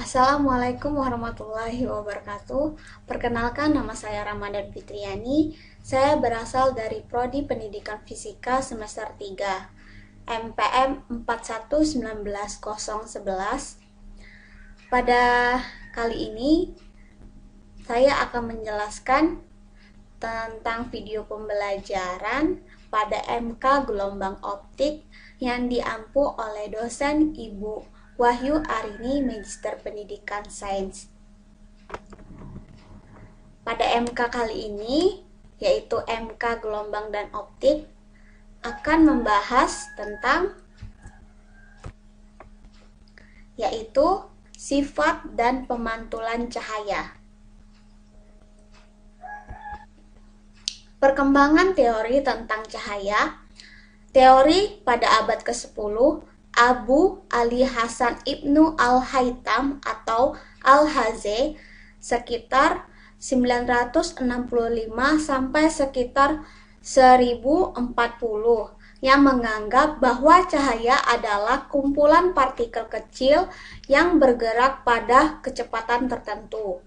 Assalamualaikum warahmatullahi wabarakatuh. Perkenalkan, nama saya Ramadan Fitriani. Saya berasal dari Prodi Pendidikan Fisika semester 3, MPM 4119011. Pada kali ini, saya akan menjelaskan tentang video pembelajaran pada MK gelombang optik yang diampu oleh dosen Ibu Wahyu Arini, Magister Pendidikan Sains. Pada MK kali ini, yaitu MK gelombang dan optik, akan membahas tentang yaitu sifat dan pemantulan cahaya. Perkembangan teori tentang cahaya. Teori pada abad ke-10, Abu Ali Hasan Ibnu Al-Haytham atau Al-Haze sekitar 965 sampai sekitar 1040 yang menganggap bahwa cahaya adalah kumpulan partikel kecil yang bergerak pada kecepatan tertentu.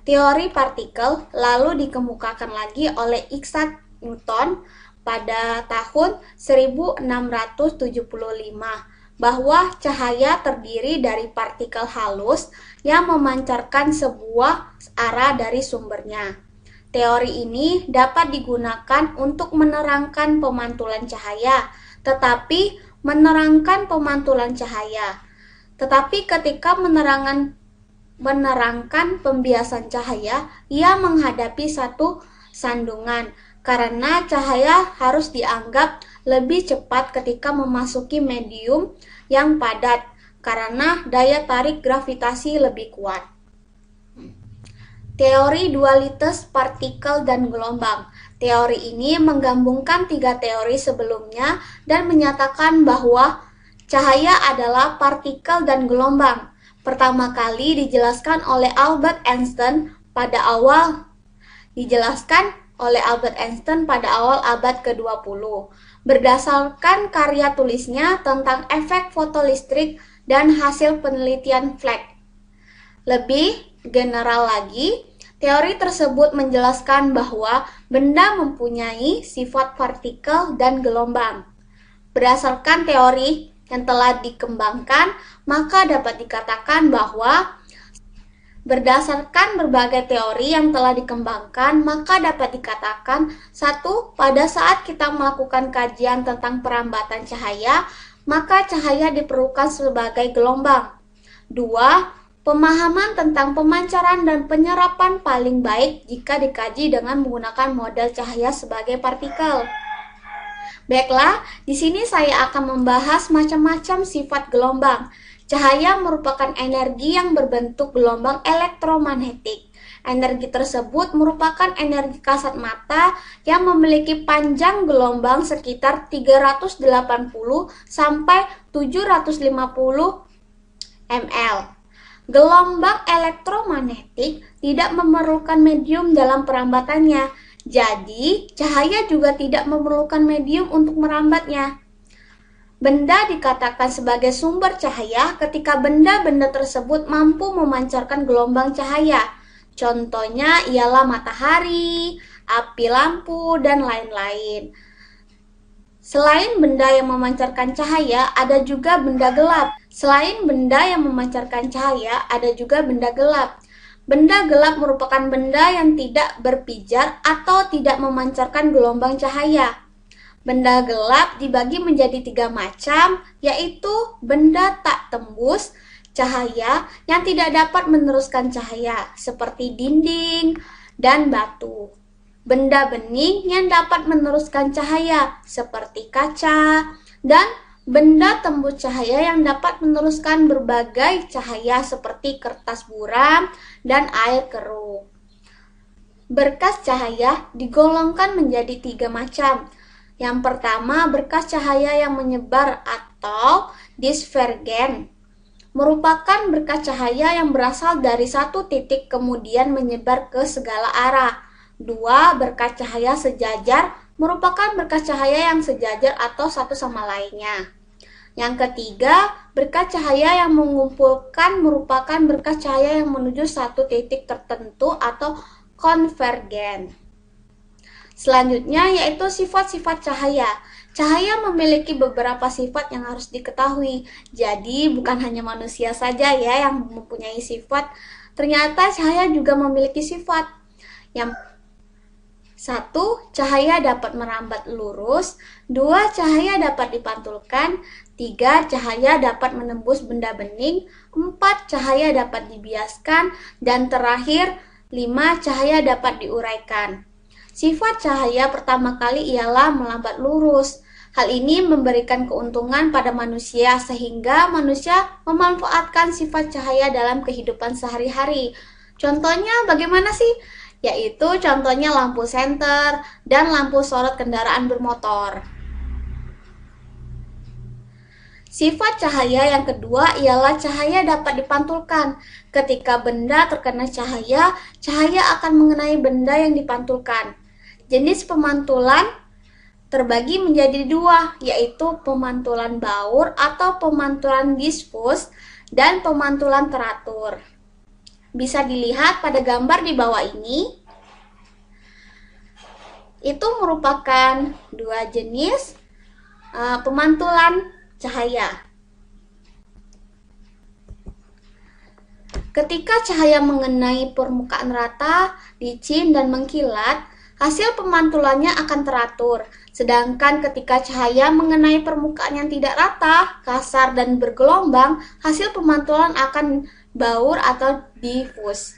Teori partikel lalu dikemukakan lagi oleh Isaac Newton pada tahun 1675 bahwa cahaya terdiri dari partikel halus yang memancarkan sebuah arah dari sumbernya. Teori ini dapat digunakan untuk menerangkan pemantulan cahaya, tetapi ketika menerangkan pembiasan cahaya, ia menghadapi satu sandungan, karena cahaya harus dianggap lebih cepat ketika memasuki medium yang padat, karena daya tarik gravitasi lebih kuat. Teori dualitas partikel dan gelombang. Teori ini menggabungkan tiga teori sebelumnya dan menyatakan bahwa cahaya adalah partikel dan gelombang. Pertama kali dijelaskan oleh Albert Einstein pada awal abad ke-20 berdasarkan karya tulisnya tentang efek fotolistrik dan hasil penelitian Fleck. Lebih general lagi, teori tersebut menjelaskan bahwa benda mempunyai sifat partikel dan gelombang. Berdasarkan teori yang telah dikembangkan, maka dapat dikatakan bahwa satu, pada saat kita melakukan kajian tentang perambatan cahaya, maka cahaya diperlukan sebagai gelombang. 2. Pemahaman tentang pemancaran dan penyerapan paling baik jika dikaji dengan menggunakan model cahaya sebagai partikel. Baiklah, di sini saya akan membahas macam-macam sifat gelombang. Cahaya merupakan energi yang berbentuk gelombang elektromagnetik. Energi tersebut merupakan energi kasat mata yang memiliki panjang gelombang sekitar 380 sampai 750 ml. Gelombang elektromagnetik tidak memerlukan medium dalam perambatannya, jadi cahaya juga tidak memerlukan medium untuk merambatnya. Benda dikatakan sebagai sumber cahaya ketika benda-benda tersebut mampu memancarkan gelombang cahaya. Contohnya ialah matahari, api lampu, dan lain-lain. Selain benda yang memancarkan cahaya, ada juga benda gelap. Benda gelap merupakan benda yang tidak berpijar atau tidak memancarkan gelombang cahaya. Benda gelap dibagi menjadi 3 macam, yaitu benda tak tembus cahaya yang tidak dapat meneruskan cahaya, seperti dinding dan batu. Benda bening yang dapat meneruskan cahaya, seperti kaca, dan benda tembus cahaya yang dapat meneruskan berbagai cahaya, seperti kertas buram dan air keruh. Berkas cahaya digolongkan menjadi 3 macam. Yang pertama, berkas cahaya yang menyebar atau divergen. Merupakan berkas cahaya yang berasal dari satu titik kemudian menyebar ke segala arah. 2. Berkas cahaya sejajar merupakan berkas cahaya yang sejajar atau satu sama lainnya. Yang ketiga, berkas cahaya yang mengumpulkan merupakan berkas cahaya yang menuju satu titik tertentu atau konvergen. Selanjutnya yaitu sifat-sifat cahaya. Cahaya memiliki beberapa sifat yang harus diketahui. Jadi bukan hanya manusia saja ya yang mempunyai sifat. Ternyata cahaya juga memiliki sifat. Yang satu, cahaya dapat merambat lurus. Dua, cahaya dapat dipantulkan. Tiga, cahaya dapat menembus benda bening. Empat, cahaya dapat dibiaskan. Dan terakhir, lima, cahaya dapat diuraikan. Sifat cahaya pertama kali ialah melambat lurus. Hal ini memberikan keuntungan pada manusia sehingga manusia memanfaatkan sifat cahaya dalam kehidupan sehari-hari. Contohnya bagaimana sih? Yaitu contohnya lampu senter dan lampu sorot kendaraan bermotor. Sifat cahaya yang kedua ialah cahaya dapat dipantulkan. Ketika benda terkena cahaya, cahaya akan mengenai benda yang dipantulkan. Jenis pemantulan terbagi menjadi dua, yaitu pemantulan baur atau pemantulan difus dan pemantulan teratur. Bisa dilihat pada gambar di bawah ini. Itu merupakan dua jenis pemantulan cahaya. Ketika cahaya mengenai permukaan rata, licin, dan mengkilat, hasil pemantulannya akan teratur. Sedangkan ketika cahaya mengenai permukaan yang tidak rata, kasar, dan bergelombang, hasil pemantulan akan baur atau difus.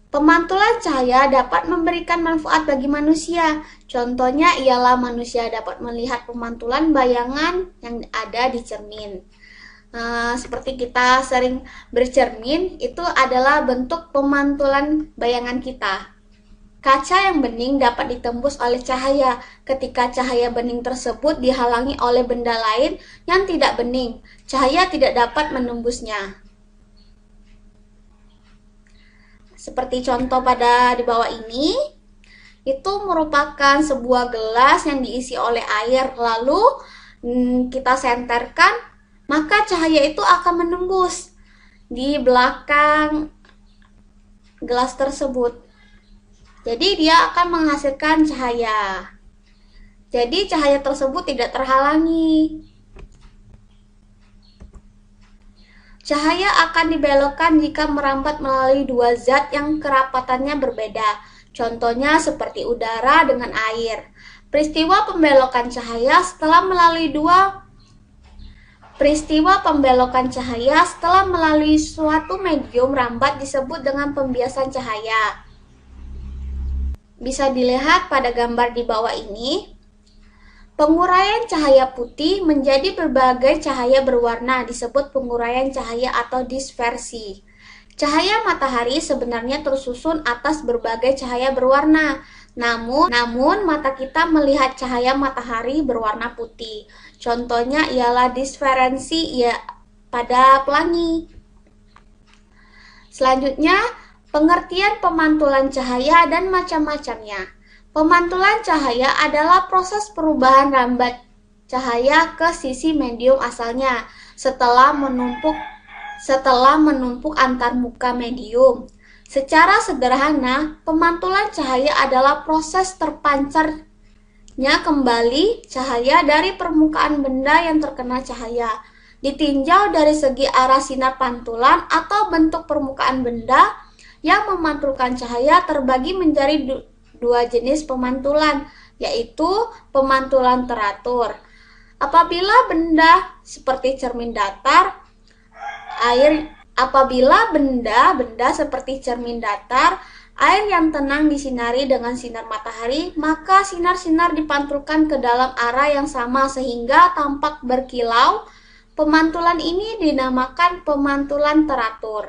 Pemantulan cahaya dapat memberikan manfaat bagi manusia. Contohnya ialah manusia dapat melihat pemantulan bayangan yang ada di cermin. Seperti kita sering bercermin, itu adalah bentuk pemantulan bayangan kita. Kaca yang bening dapat ditembus oleh cahaya. Ketika cahaya bening tersebut dihalangi oleh benda lain yang tidak bening, cahaya tidak dapat menembusnya. Seperti contoh pada di bawah ini, itu merupakan sebuah gelas yang diisi oleh air, lalu kita senterkan, maka cahaya itu akan menembus di belakang gelas tersebut. Jadi dia akan menghasilkan cahaya. Jadi cahaya tersebut tidak terhalangi. Cahaya akan dibelokkan jika merambat melalui dua zat yang kerapatannya berbeda. Contohnya seperti udara dengan air. Peristiwa pembelokan cahaya setelah melalui suatu medium rambat disebut dengan pembiasan cahaya. Bisa dilihat pada gambar di bawah ini. Penguraian cahaya putih menjadi berbagai cahaya berwarna disebut penguraian cahaya atau dispersi. Cahaya matahari sebenarnya tersusun atas berbagai cahaya berwarna. Namun mata kita melihat cahaya matahari berwarna putih. Contohnya ialah disferensi pada pelangi. Selanjutnya, pengertian pemantulan cahaya dan macam-macamnya. Pemantulan cahaya adalah proses perubahan rambat cahaya ke sisi medium asalnya setelah menumpuk antar muka medium. Secara sederhana, pemantulan cahaya adalah proses terpancarnya kembali cahaya dari permukaan benda yang terkena cahaya, ditinjau dari segi arah sinar pantulan atau bentuk permukaan benda yang memantulkan cahaya terbagi menjadi dua jenis pemantulan, yaitu pemantulan teratur. Apabila benda seperti cermin datar, air yang tenang disinari dengan sinar matahari, maka sinar-sinar dipantulkan ke dalam arah yang sama sehingga tampak berkilau. Pemantulan ini dinamakan pemantulan teratur.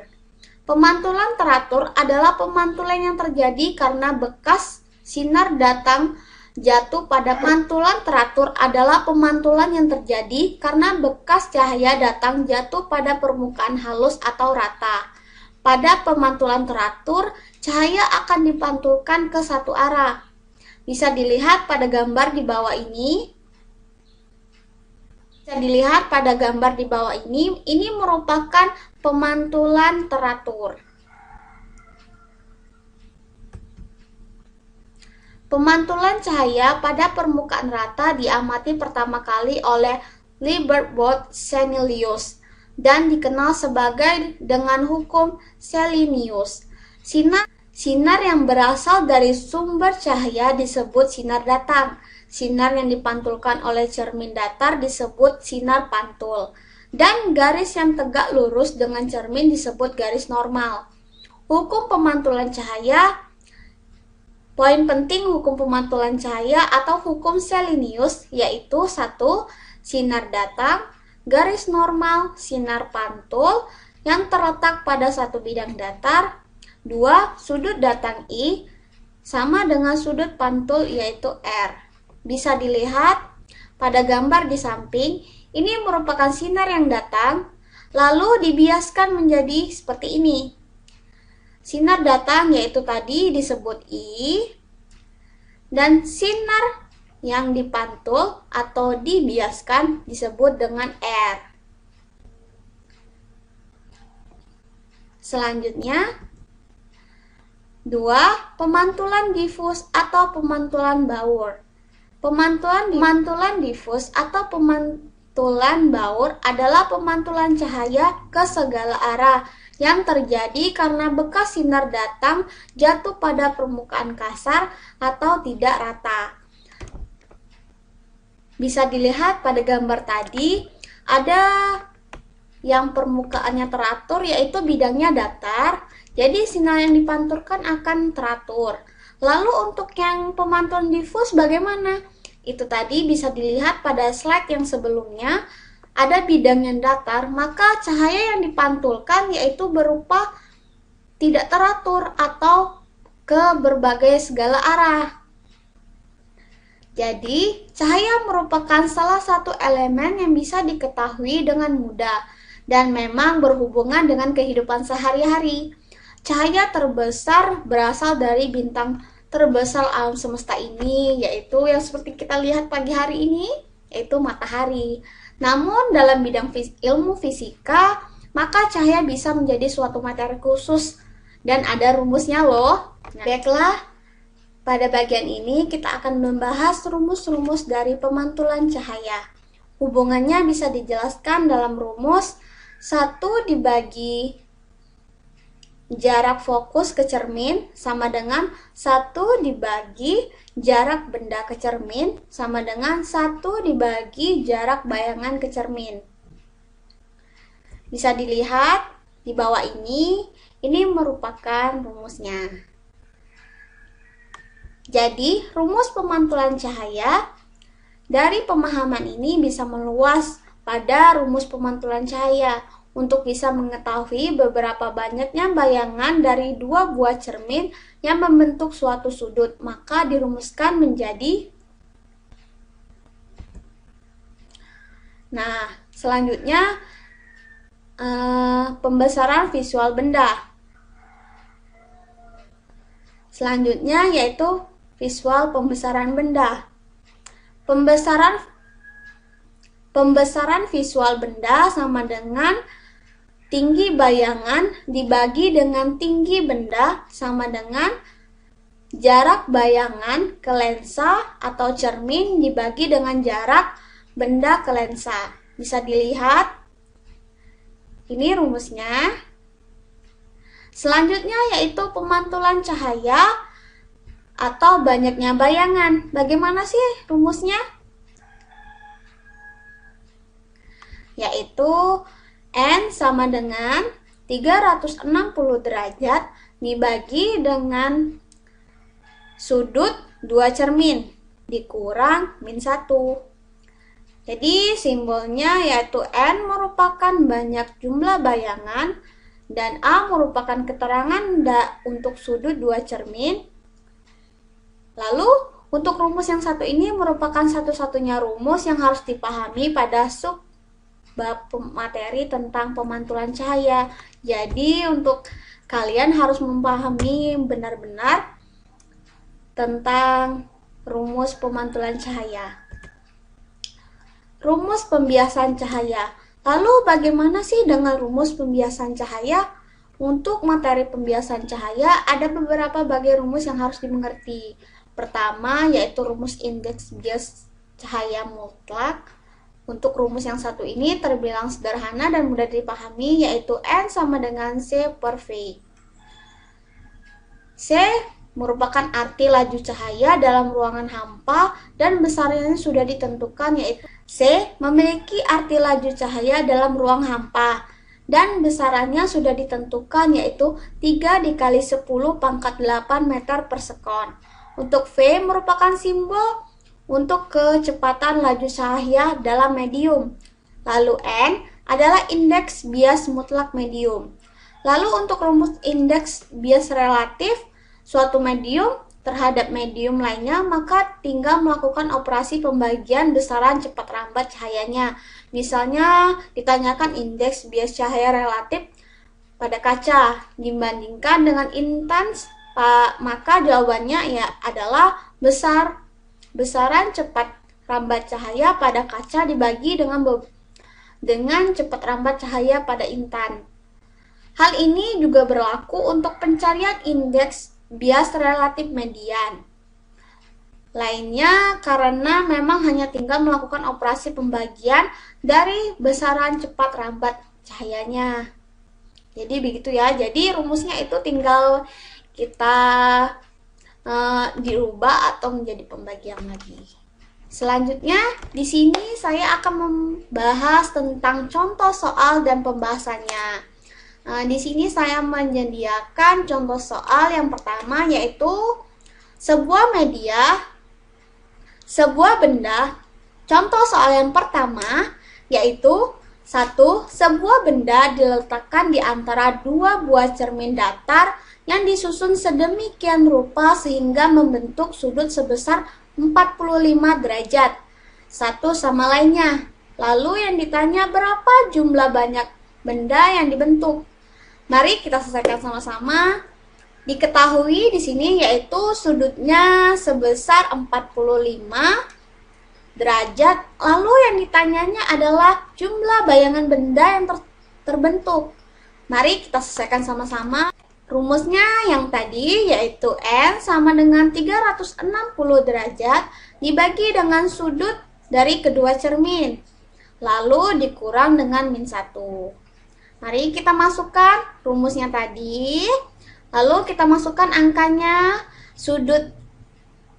Pemantulan teratur adalah pemantulan yang terjadi karena bekas sinar datang jatuh pada pemantulan teratur adalah pemantulan yang terjadi karena bekas cahaya datang jatuh pada permukaan halus atau rata. Pada pemantulan teratur, cahaya akan dipantulkan ke satu arah. Bisa dilihat pada gambar di bawah ini. Bisa dilihat pada gambar di bawah ini merupakan pemantulan teratur. Pemantulan cahaya pada permukaan rata diamati pertama kali oleh Libertbot Senelius dan dikenal sebagai dengan hukum Selenius. Sinar yang berasal dari sumber cahaya disebut sinar datang. Sinar yang dipantulkan oleh cermin datar disebut sinar pantul. Dan garis yang tegak lurus dengan cermin disebut garis normal. Hukum pemantulan cahaya. Poin penting hukum pemantulan cahaya atau hukum Selenius yaitu 1. Sinar datang, garis normal, sinar pantul yang terletak pada satu bidang datar. 2. Sudut datang I sama dengan sudut pantul yaitu R. Bisa dilihat pada gambar di samping, ini merupakan sinar yang datang, lalu dibiaskan menjadi seperti ini. Sinar datang yaitu tadi disebut I, dan sinar yang dipantul atau dibiaskan disebut dengan R. Selanjutnya, 2. Pemantulan difus atau pemantulan baur. Pemantulan difus atau pemantulan baur adalah pemantulan cahaya ke segala arah yang terjadi karena bekas sinar datang jatuh pada permukaan kasar atau tidak rata. Bisa dilihat pada gambar tadi, ada yang permukaannya teratur yaitu bidangnya datar, jadi sinar yang dipantulkan akan teratur. Lalu untuk yang pemantulan difus bagaimana? Itu tadi bisa dilihat pada slide yang sebelumnya, ada bidang yang datar, maka cahaya yang dipantulkan yaitu berupa tidak teratur atau ke berbagai segala arah. Jadi, cahaya merupakan salah satu elemen yang bisa diketahui dengan mudah dan memang berhubungan dengan kehidupan sehari-hari. Cahaya terbesar berasal dari bintang terbesar alam semesta ini, yaitu yang seperti kita lihat pagi hari ini, yaitu matahari. Namun dalam bidang ilmu fisika, maka cahaya bisa menjadi suatu materi khusus dan ada rumusnya loh. Baiklah, pada bagian ini kita akan membahas rumus-rumus dari pemantulan cahaya. Hubungannya bisa dijelaskan dalam rumus 1 dibagi jarak fokus ke cermin sama dengan 1 dibagi jarak benda ke cermin sama dengan 1 dibagi jarak bayangan ke cermin. Bisa dilihat di bawah ini merupakan rumusnya. Jadi, rumus pemantulan cahaya dari pemahaman ini bisa meluas pada rumus pemantulan cahaya. Untuk bisa mengetahui beberapa banyaknya bayangan dari dua buah cermin yang membentuk suatu sudut, maka dirumuskan menjadi. Nah, selanjutnya pembesaran visual benda. Selanjutnya yaitu visual pembesaran benda. Pembesaran visual benda sama dengan tinggi bayangan dibagi dengan tinggi benda sama dengan jarak bayangan ke lensa atau cermin dibagi dengan jarak benda ke lensa. Bisa dilihat, ini rumusnya. Selanjutnya yaitu pemantulan cahaya atau banyaknya bayangan. Bagaimana sih rumusnya? Yaitu N sama dengan 360 derajat dibagi dengan sudut 2 cermin dikurang min 1. Jadi simbolnya yaitu N merupakan banyak jumlah bayangan dan A merupakan keterangan untuk sudut 2 cermin. Lalu untuk rumus yang satu ini merupakan satu-satunya rumus yang harus dipahami pada bab materi tentang pemantulan cahaya. Jadi untuk kalian harus memahami benar-benar tentang rumus pemantulan cahaya. rumus pembiasan cahaya. Lalu bagaimana sih dengan rumus pembiasan cahaya? Untuk materi pembiasan cahaya ada beberapa bagai rumus yang harus dimengerti. Pertama yaitu rumus indeks bias cahaya mutlak. Untuk rumus yang satu ini terbilang sederhana dan mudah dipahami, yaitu N sama dengan C per V. C merupakan arti laju cahaya dalam ruangan hampa dan besarnya sudah ditentukan, yaitu C memiliki arti laju cahaya dalam ruang hampa dan besarannya sudah ditentukan, yaitu 3 dikali 10 pangkat 8 meter per sekon. Untuk V merupakan simbol untuk kecepatan laju cahaya dalam medium. Lalu N adalah indeks bias mutlak medium. Lalu untuk rumus indeks bias relatif suatu medium terhadap medium lainnya, maka tinggal melakukan operasi pembagian besaran cepat rambat cahayanya. Misalnya ditanyakan indeks bias cahaya relatif pada kaca dibandingkan dengan intens, maka jawabannya adalah besaran cepat rambat cahaya pada kaca dibagi dengan cepat rambat cahaya pada intan. Hal ini juga berlaku untuk pencarian indeks bias relatif median lainnya, karena memang hanya tinggal melakukan operasi pembagian dari besaran cepat rambat cahayanya. Jadi begitu ya. Jadi rumusnya itu tinggal kita dirubah atau menjadi pembagian lagi. Selanjutnya di sini saya akan membahas tentang contoh soal dan pembahasannya. Di sini saya menyediakan contoh soal yang pertama, yaitu sebuah media, sebuah benda. Contoh soal yang pertama yaitu 1. Sebuah benda diletakkan di antara dua buah cermin datar yang disusun sedemikian rupa sehingga membentuk sudut sebesar 45 derajat satu sama lainnya. Lalu yang ditanya berapa jumlah banyak benda yang dibentuk. Mari kita selesaikan sama-sama. Diketahui di sini yaitu sudutnya sebesar 45 derajat. Lalu yang ditanyanya adalah jumlah bayangan benda yang terbentuk. Mari kita selesaikan sama-sama. Rumusnya yang tadi yaitu N sama dengan 360 derajat dibagi dengan sudut dari kedua cermin. Lalu dikurang dengan min 1. Mari kita masukkan rumusnya tadi. Lalu kita masukkan angkanya. Sudut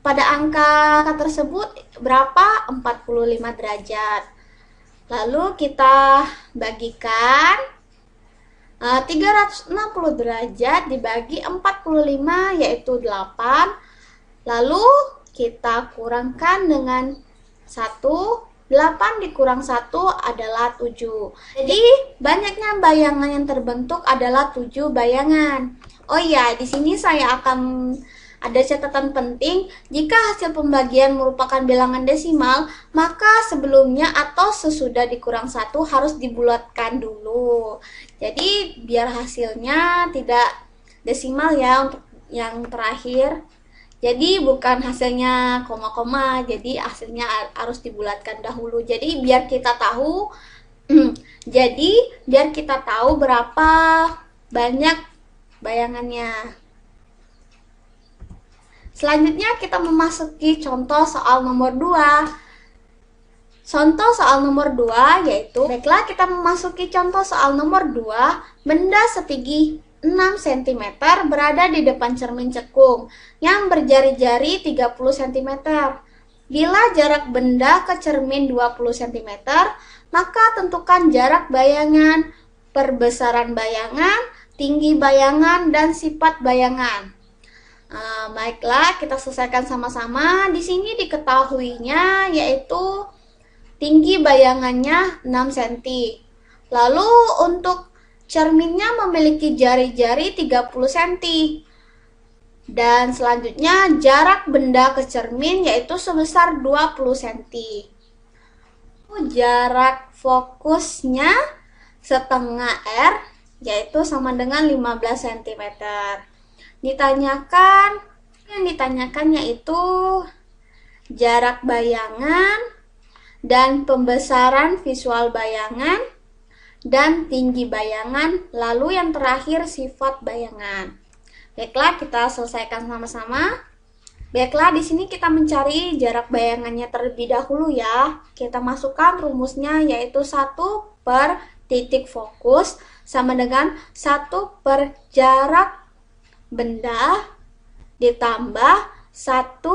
pada angka tersebut berapa? 45 derajat. Lalu kita bagikan 360 derajat dibagi 45 yaitu 8. Lalu kita kurangkan dengan 1. 8 dikurang 1 adalah 7. Jadi banyaknya bayangan yang terbentuk adalah 7 bayangan. Oh iya, di sini saya akan ada catatan penting. Jika hasil pembagian merupakan bilangan desimal, maka sebelumnya atau sesudah dikurang 1 harus dibulatkan dulu. Jadi biar hasilnya tidak desimal ya untuk yang terakhir. Jadi bukan hasilnya koma-koma, jadi hasilnya harus dibulatkan dahulu. Jadi biar kita tahu berapa banyak bayangannya. Selanjutnya kita memasuki contoh soal nomor 2. Contoh soal nomor 2 yaitu, baiklah kita memasuki contoh soal nomor 2, benda setinggi 6 cm berada di depan cermin cekung yang berjari-jari 30 cm. Bila jarak benda ke cermin 20 cm, maka tentukan jarak bayangan, perbesaran bayangan, tinggi bayangan, dan sifat bayangan. Baiklah, kita selesaikan sama-sama. Di sini diketahuinya yaitu tinggi bayangannya 6 cm. Lalu untuk cerminnya memiliki jari-jari 30 cm. Dan selanjutnya jarak benda ke cermin yaitu sebesar 20 cm. Jarak fokusnya setengah R yaitu sama dengan 15 cm. Yang ditanyakan yaitu jarak bayangan dan pembesaran visual bayangan, dan tinggi bayangan, lalu yang terakhir sifat bayangan. Baiklah, kita selesaikan sama-sama. Baiklah, di sini kita mencari jarak bayangannya terlebih dahulu ya. Kita masukkan rumusnya, yaitu 1 per titik fokus sama dengan 1 per jarak benda ditambah 1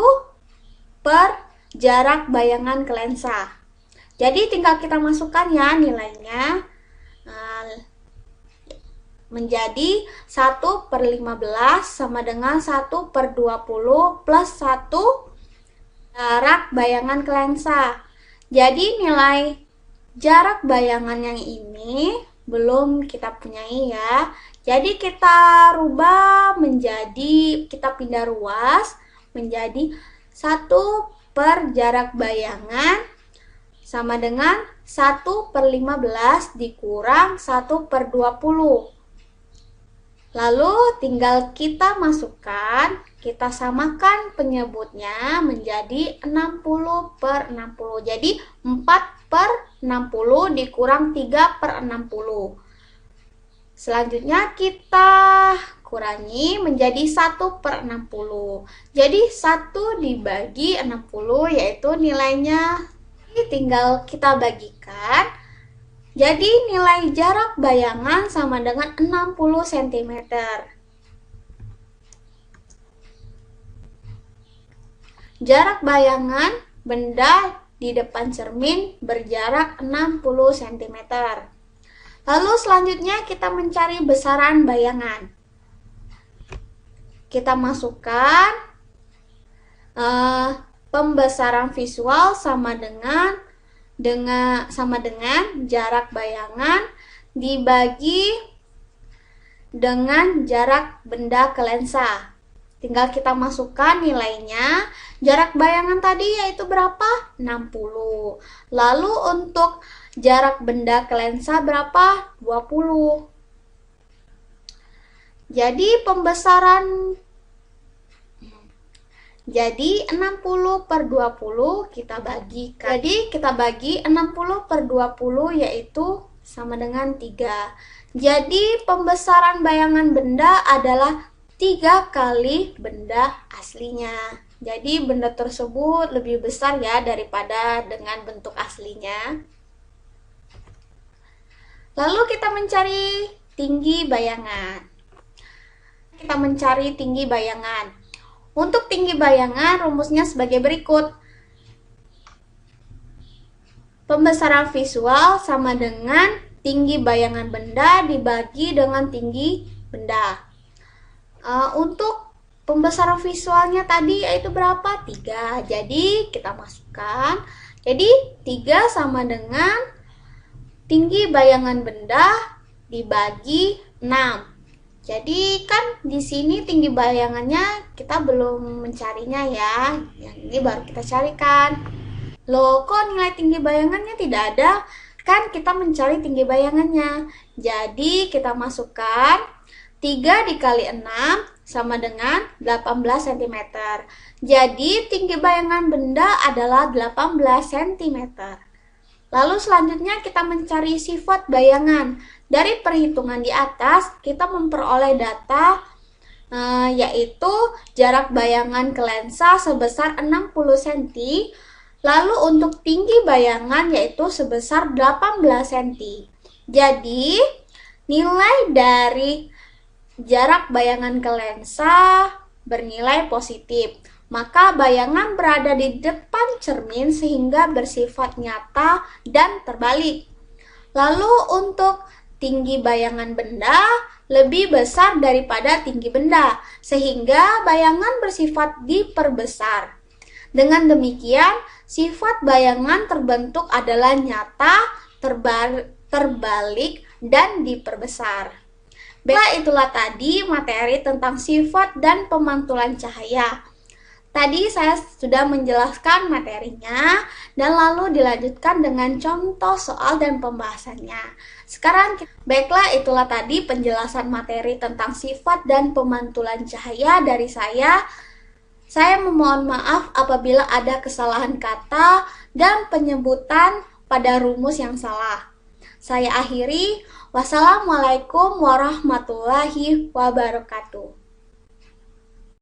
per jarak bayangan ke lensa. Jadi tinggal kita masukkan ya nilainya. Menjadi 1 per 15 sama dengan 1 per 20 plus 1 jarak bayangan ke lensa. Jadi nilai jarak bayangan yang ini belum kita punyai ya. Jadi kita rubah menjadi, kita pindah ruas menjadi 1 per jarak bayangan sama dengan 1 per 15 dikurang 1 per 20. Lalu tinggal kita masukkan, kita samakan penyebutnya menjadi 60 per 60. Jadi 4 per 60 dikurang 3 per 60. Selanjutnya kita kurangi menjadi 1 per 60. Jadi 1 dibagi 60 yaitu nilainya. Tinggal kita bagikan. Jadi nilai jarak bayangan sama dengan 60 cm. Jarak bayangan benda di depan cermin berjarak 60 cm. Lalu selanjutnya kita mencari besaran bayangan. Kita masukkan pembesaran visual sama dengan jarak bayangan dibagi dengan jarak benda ke lensa. Tinggal kita masukkan nilainya. Jarak bayangan tadi yaitu berapa? 60. Lalu untuk jarak benda ke lensa berapa? 20. Jadi pembesaran, jadi 60 per 20 kita bagikan. Jadi kita bagi 60 per 20 yaitu sama dengan 3. Jadi pembesaran bayangan benda adalah 3 kali benda aslinya. Jadi benda tersebut lebih besar ya daripada dengan bentuk aslinya. Lalu kita mencari tinggi bayangan. Kita mencari tinggi bayangan. Untuk tinggi bayangan rumusnya sebagai berikut. Pembesaran visual sama dengan tinggi bayangan benda dibagi dengan tinggi benda. Untuk pembesaran visualnya tadi yaitu berapa? 3. Jadi kita masukkan. Jadi 3 sama dengan tinggi bayangan benda dibagi 6. Jadi kan di sini tinggi bayangannya kita belum mencarinya ya. Yang ini baru kita carikan. Loh, kok nilai tinggi bayangannya tidak ada? Kan kita mencari tinggi bayangannya. Jadi kita masukkan 3 dikali 6 sama dengan 18 cm. Jadi tinggi bayangan benda adalah 18 cm. Lalu selanjutnya kita mencari sifat bayangan. Dari perhitungan di atas kita memperoleh data yaitu jarak bayangan ke lensa sebesar 60 cm. Lalu untuk tinggi bayangan yaitu sebesar 18 cm. Jadi nilai dari jarak bayangan ke lensa bernilai positif. Maka bayangan berada di depan cermin sehingga bersifat nyata dan terbalik. Lalu untuk tinggi bayangan benda lebih besar daripada tinggi benda, sehingga bayangan bersifat diperbesar. Dengan demikian, sifat bayangan terbentuk adalah nyata, terbalik, dan diperbesar. Baiklah, itulah tadi materi tentang sifat dan pemantulan cahaya. Tadi saya sudah menjelaskan materinya dan lalu dilanjutkan dengan contoh soal dan pembahasannya. Sekarang, baiklah itulah tadi penjelasan materi tentang sifat dan pemantulan cahaya dari saya. Saya memohon maaf apabila ada kesalahan kata dan penyebutan pada rumus yang salah. Saya akhiri. Wassalamualaikum warahmatullahi wabarakatuh.